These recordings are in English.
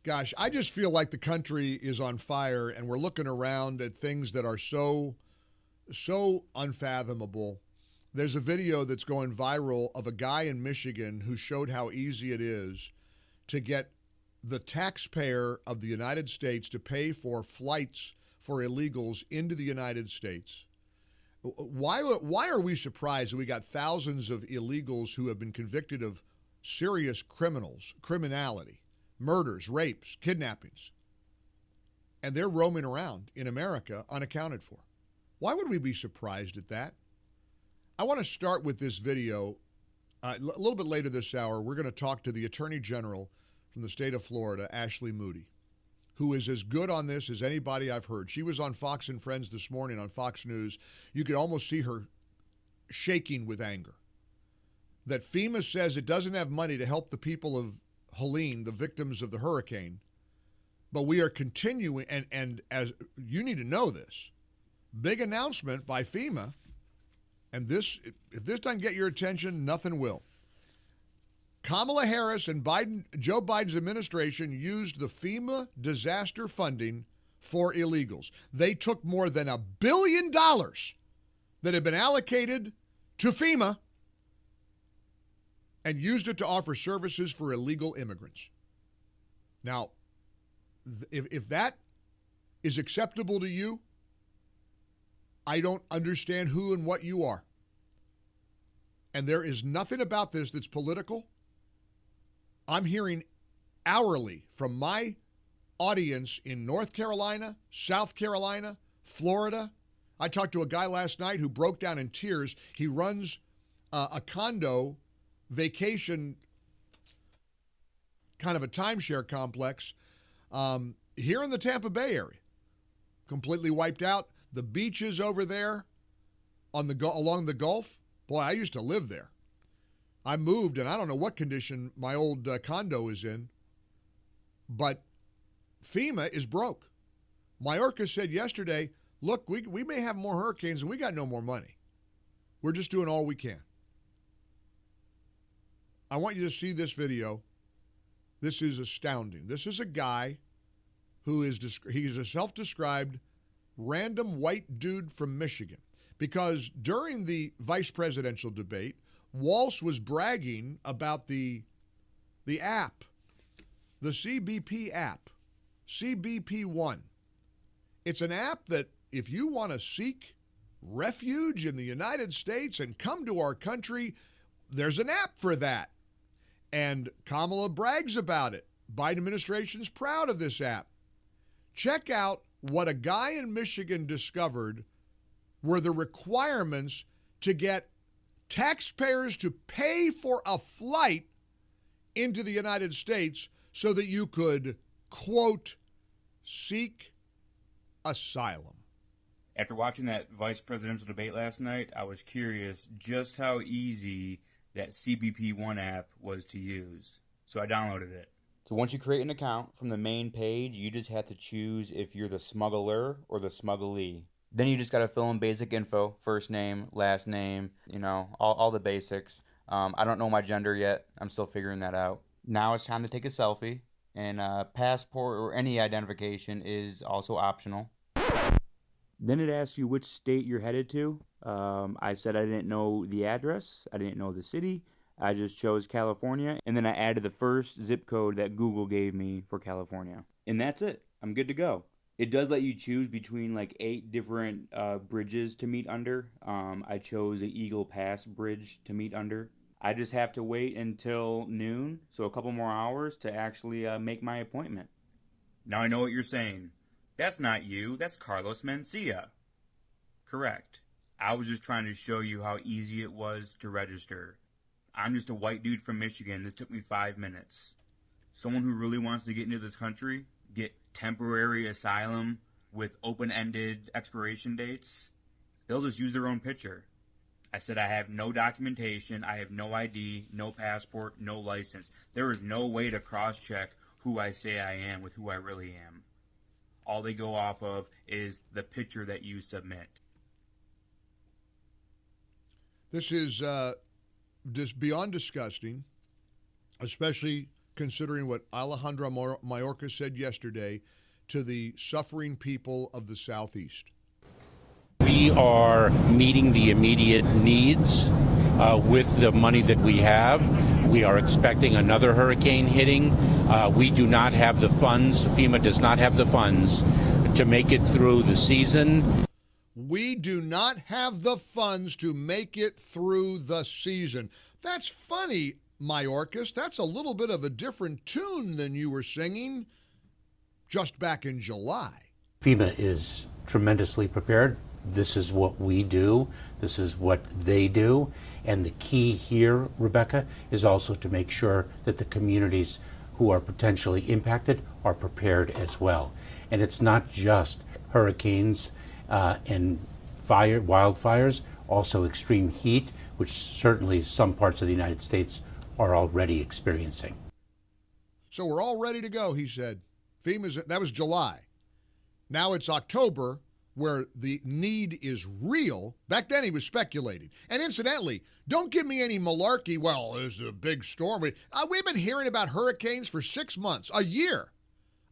Gosh, I just feel like the country is on fire and we're looking around at things that are so unfathomable. There's a video that's going viral of a guy in Michigan who showed how easy it is to get the taxpayer of the United States to pay for flights for illegals into the United States. Why are we surprised that we got thousands of illegals who have been convicted of serious criminality, murders, rapes, kidnappings, and they're roaming around in America unaccounted for? Why would we be surprised at that? I want to start with this video. A little bit later this hour, we're going to talk to the Attorney General from the state of Florida, Ashley Moody, who is as good on this as anybody I've heard. She was on Fox and Friends this morning on Fox News. You could almost see her shaking with anger. That FEMA says it doesn't have money to help the people of Helene, the victims of the hurricane, but we are continuing, and as you need to know this, big announcement by FEMA, and this, if this doesn't get your attention, nothing will. Kamala Harris and Joe Biden's administration used the FEMA disaster funding for illegals. They took more than $1 billion that had been allocated to FEMA and used it to offer services for illegal immigrants. Now, if that is acceptable to you, I don't understand who and what you are. And there is nothing about this that's political. I'm hearing hourly from my audience in North Carolina, South Carolina, Florida. I talked to a guy last night who broke down in tears. He runs a condo vacation, kind of a timeshare complex here in the Tampa Bay area. Completely wiped out. The beaches over there along the Gulf. Boy, I used to live there. I moved, and I don't know what condition my old condo is in, but FEMA is broke. Mayorkas said yesterday, look, we may have more hurricanes, and we got no more money. We're just doing all we can. I want you to see this video. This is astounding. This is a guy who he's a self-described random white dude from Michigan, because during the vice presidential debate, Walsh was bragging about the app, the CBP app, CBP One. It's an app that if you want to seek refuge in the United States and come to our country, there's an app for that. And Kamala brags about it. Biden administration's proud of this app. Check out what a guy in Michigan discovered were the requirements to get taxpayers to pay for a flight into the United States so that you could, quote, seek asylum. After watching that vice presidential debate last night, I was curious just how easy that CBP One app was to use. So I downloaded it. So once you create an account from the main page, you just have to choose if you're the smuggler or the smugglee. Then you just got to fill in basic info, first name, last name, all the basics. I don't know my gender yet. I'm still figuring that out. Now it's time to take a selfie, and passport or any identification is also optional. Then it asks you which state you're headed to. I said I didn't know the address. I didn't know the city. I just chose California, and then I added the first zip code that Google gave me for California. And that's it. I'm good to go. It does let you choose between like 8 different bridges to meet under. I chose the Eagle Pass Bridge to meet under. I just have to wait until noon, so a couple more hours to actually make my appointment. Now I know what you're saying. That's not you. That's Carlos Mencia. Correct. I was just trying to show you how easy it was to register. I'm just a white dude from Michigan. This took me 5 minutes. Someone who really wants to get into this country, get temporary asylum with open-ended expiration dates, they'll just use their own picture. I said I have no documentation, I have no ID, no passport, no license. There is no way to cross-check who I say I am with who I really am. All they go off of is the picture that you submit. This is just beyond disgusting, especially considering what Alejandra Mayorkas said yesterday to the suffering people of the Southeast? We are meeting the immediate needs with the money that we have. We are expecting another hurricane hitting. We do not have the funds. FEMA does not have the funds to make it through the season. We do not have the funds to make it through the season. That's funny, Mayorkas. That's a little bit of a different tune than you were singing just back in July. FEMA is tremendously prepared. This is what we do. This is what they do. And the key here, Rebecca, is also to make sure that the communities who are potentially impacted are prepared as well. And it's not just hurricanes and wildfires, also extreme heat, which certainly some parts of the United States are already experiencing. So we're all ready to go, he said. That was July. Now it's October, where the need is real. Back then he was speculating. And incidentally, don't give me any malarkey, well, there's a big storm. We've been hearing about hurricanes for 6 months, a year.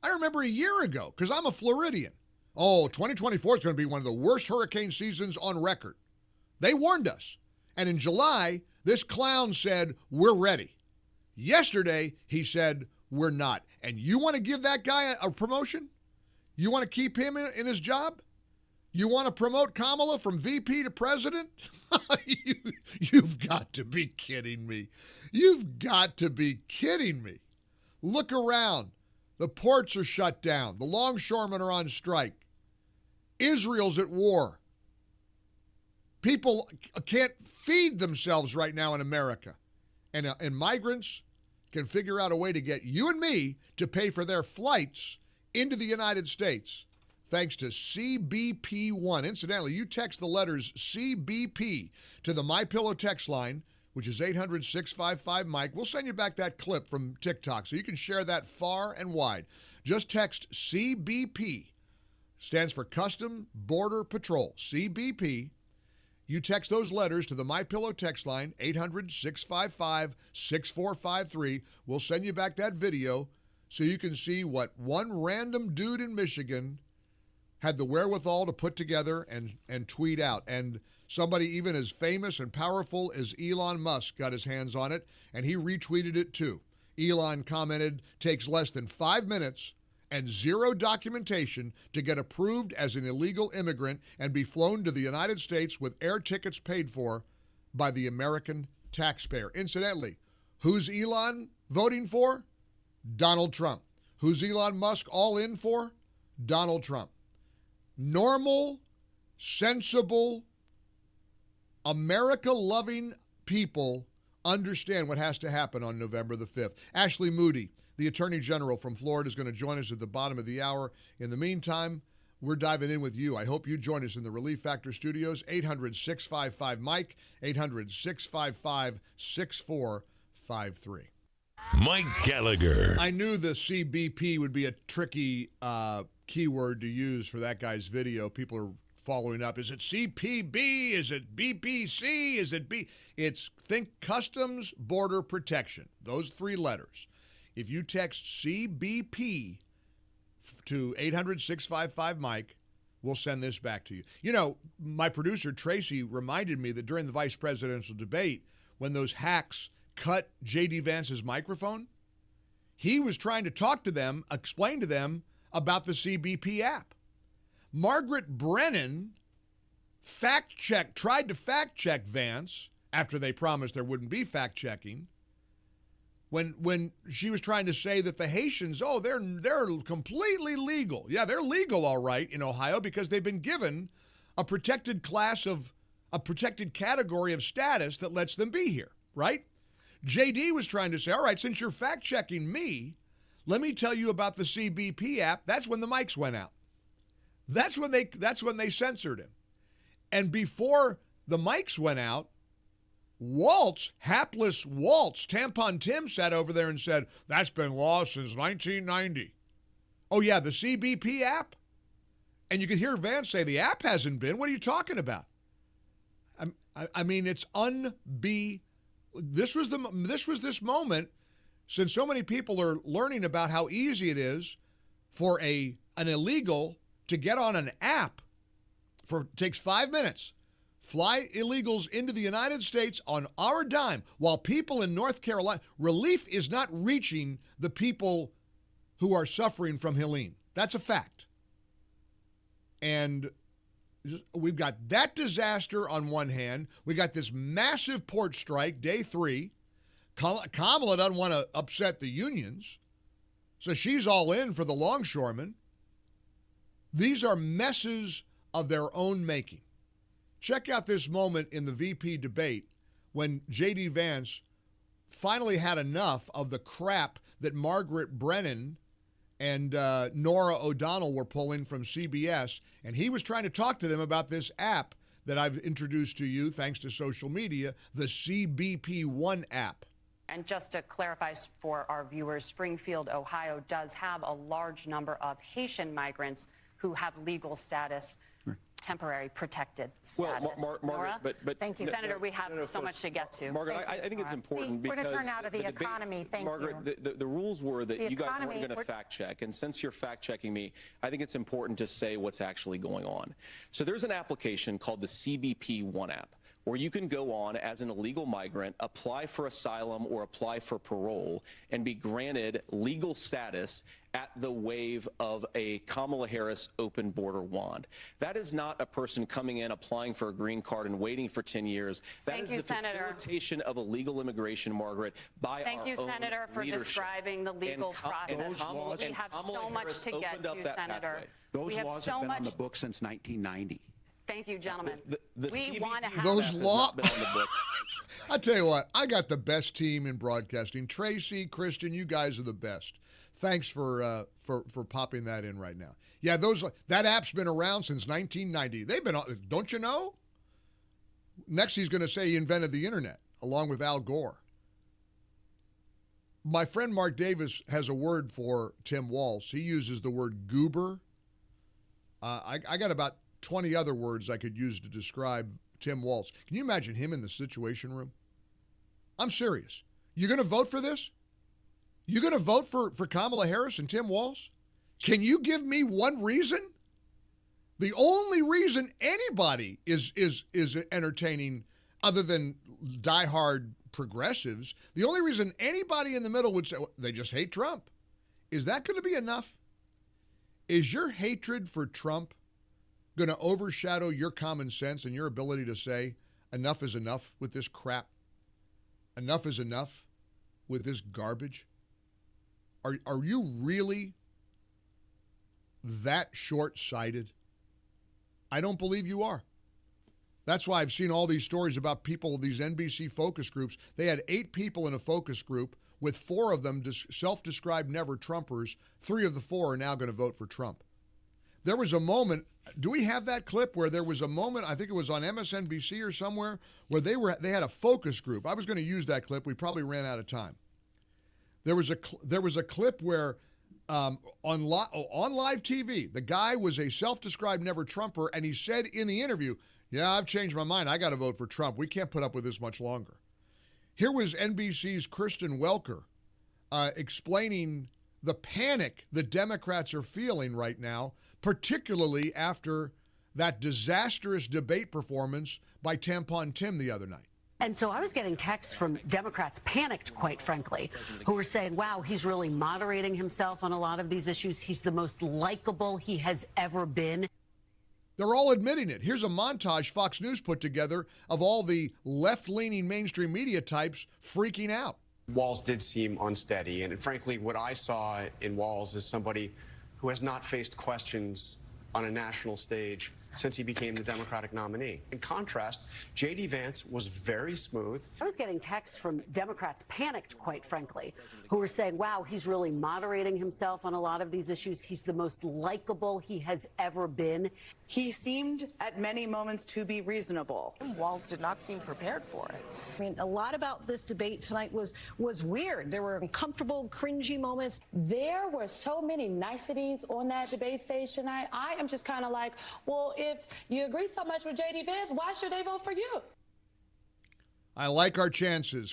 I remember a year ago, because I'm a Floridian. Oh, 2024 is going to be one of the worst hurricane seasons on record. They warned us. And in July, this clown said, we're ready. Yesterday, he said, we're not. And you want to give that guy a promotion? You want to keep him in his job? You want to promote Kamala from VP to president? You've got to be kidding me. You've got to be kidding me. Look around. The ports are shut down. The longshoremen are on strike. Israel's at war. People can't feed themselves right now in America. And migrants can figure out a way to get you and me to pay for their flights into the United States, thanks to CBP1. Incidentally, you text the letters CBP to the MyPillow text line, which is 800-655-MIKE. We'll send you back that clip from TikTok so you can share that far and wide. Just text CBP, stands for Custom Border Patrol, CBP. You text those letters to the MyPillow text line, 800-655-6453. We'll send you back that video so you can see what one random dude in Michigan had the wherewithal to put together and tweet out. And somebody even as famous and powerful as Elon Musk got his hands on it, and he retweeted it too. Elon commented, takes less than 5 minutes and zero documentation to get approved as an illegal immigrant and be flown to the United States with air tickets paid for by the American taxpayer. Incidentally, who's Elon voting for? Donald Trump. Who's Elon Musk all in for? Donald Trump. Normal, sensible, America-loving people understand what has to happen on November the 5th. Ashley Moody, the Attorney General from Florida, is going to join us at the bottom of the hour. In the meantime, we're diving in with you. I hope you join us in the Relief Factor Studios, 800-655-MIKE, 800-655-6453. Mike Gallagher. I knew the CBP would be a tricky keyword to use for that guy's video. People are following up. Is it CPB? Is it BPC? Is it B? Think Customs Border Protection. Those 3 letters. If you text CBP to 800-655-MIKE, we'll send this back to you. You know, my producer, Tracy, reminded me that during the vice presidential debate, when those hacks cut JD Vance's microphone, he was trying to talk to them, explain to them about the CBP app. Margaret Brennan tried to fact check Vance after they promised there wouldn't be fact checking. When she was trying to say that the Haitians, they're completely legal. Yeah, they're legal all right in Ohio because they've been given a protected category of status that lets them be here, right? JD was trying to say, all right, since you're fact checking me, let me tell you about the CBP app. That's when the mics went out. That's when they censored him. And before the mics went out, hapless Waltz, Tampon Tim sat over there and said, that's been law since 1990. Oh, yeah, the CBP app? And you could hear Vance say, the app hasn't been. What are you talking about? I mean, it's this was this moment. since so many people are learning about how easy it is for an illegal to get on an app, takes 5 minutes, fly illegals into the United States on our dime, while people in North Carolina, relief is not reaching the people who are suffering from Helene. That's a fact. And we've got that disaster on one hand. We got this massive port strike, day 3. Kamala doesn't want to upset the unions, so she's all in for the longshoremen. These are messes of their own making. Check out this moment in the VP debate when JD Vance finally had enough of the crap that Margaret Brennan and Nora O'Donnell were pulling from CBS, and he was trying to talk to them about this app that I've introduced to you thanks to social media, the CBP One app. And just to clarify for our viewers, Springfield, Ohio does have a large number of Haitian migrants who have legal status, temporary protected status. Well, Margaret, but thank you, Senator. We have so much to get to. Margaret, I think it's important because we're going to turn out of the economy. Thank you. Margaret, the rules were that you guys weren't going to fact check, and since you're fact checking me, I think it's important to say what's actually going on. So there's an application called the CBP One app, where you can go on as an illegal migrant, apply for asylum or apply for parole, and be granted legal status at the wave of a Kamala Harris open border wand. That is not a person coming in, applying for a green card and waiting for 10 years. That is the facilitation of illegal immigration, Margaret, by our own leadership. Thank you, Senator, for describing the legal process. We have so much to get to, Senator. Those laws have been on the books since 1990. Thank you, gentlemen. We want to have those laws. Been on the books. I tell you what, I got the best team in broadcasting. Tracy, Kristen, you guys are the best. Thanks for popping that in right now. Yeah, that app's been around since 1990. They've been, don't you know? Next, he's going to say he invented the internet, along with Al Gore. My friend Mark Davis has a word for Tim Walz. He uses the word goober. I got about 20 other words I could use to describe Tim Walz. Can you imagine him in the Situation Room? I'm serious. You going to vote for this? You going to vote for Kamala Harris and Tim Walz? Can you give me one reason? The only reason anybody is entertaining, other than diehard progressives, the only reason anybody in the middle would say, well, they just hate Trump. Is that going to be enough? Is your hatred for Trump going to overshadow your common sense and your ability to say enough is enough with this crap? Enough is enough with this garbage? Are you really that short-sighted? I don't believe you are. That's why I've seen all these stories about people, these NBC focus groups. They had 8 people in a focus group, with 4 of them self-described never-Trumpers. 3 of the 4 are now going to vote for Trump. There was a moment, do we have that clip where there was a moment, I think it was on MSNBC or somewhere, where they had a focus group. I was going to use that clip. We probably ran out of time. There was a clip where on live TV, the guy was a self-described never-Trumper, and he said in the interview, yeah, I've changed my mind. I got to vote for Trump. We can't put up with this much longer. Here was NBC's Kristen Welker explaining the panic the Democrats are feeling right now, particularly after that disastrous debate performance by Tampon Tim the other night. And so I was getting texts from Democrats, panicked, quite frankly, who were saying, wow, he's really moderating himself on a lot of these issues. He's the most likable he has ever been. They're all admitting it. Here's a montage Fox News put together of all the left-leaning mainstream media types freaking out. Walz did seem unsteady, and frankly, what I saw in Walz is somebody who has not faced questions on a national stage since he became the Democratic nominee. In contrast, JD Vance was very smooth. I was getting texts from Democrats, panicked, quite frankly, who were saying, wow, he's really moderating himself on a lot of these issues. He's the most likable he has ever been. He seemed at many moments to be reasonable. Walz did not seem prepared for it. I mean, a lot about this debate tonight was weird. There were uncomfortable, cringy moments. There were so many niceties on that debate stage tonight. I am just kind of like, well, if you agree so much with JD Vance, why should they vote for you? I like our chances.